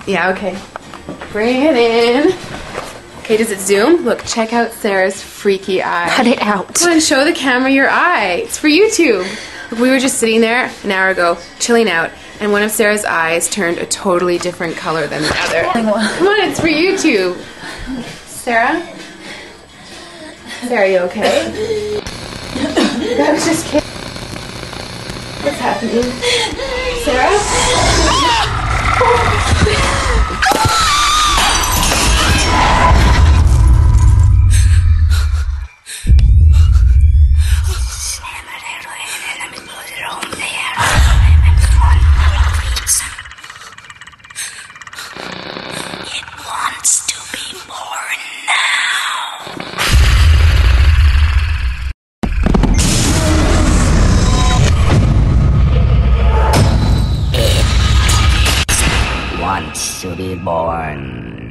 Yeah, okay. Bring it in. Okay, does it zoom? Look, check out Sarah's freaky eye. Cut it out. Come on, show the camera your eye. It's for YouTube. Look, we were just sitting there an hour ago, chilling out, and one of Sarah's eyes turned a totally different color than the other. Come on, it's for YouTube. Sarah? Sarah, you okay? I was just kidding. What's happening? Sarah? Wants to be born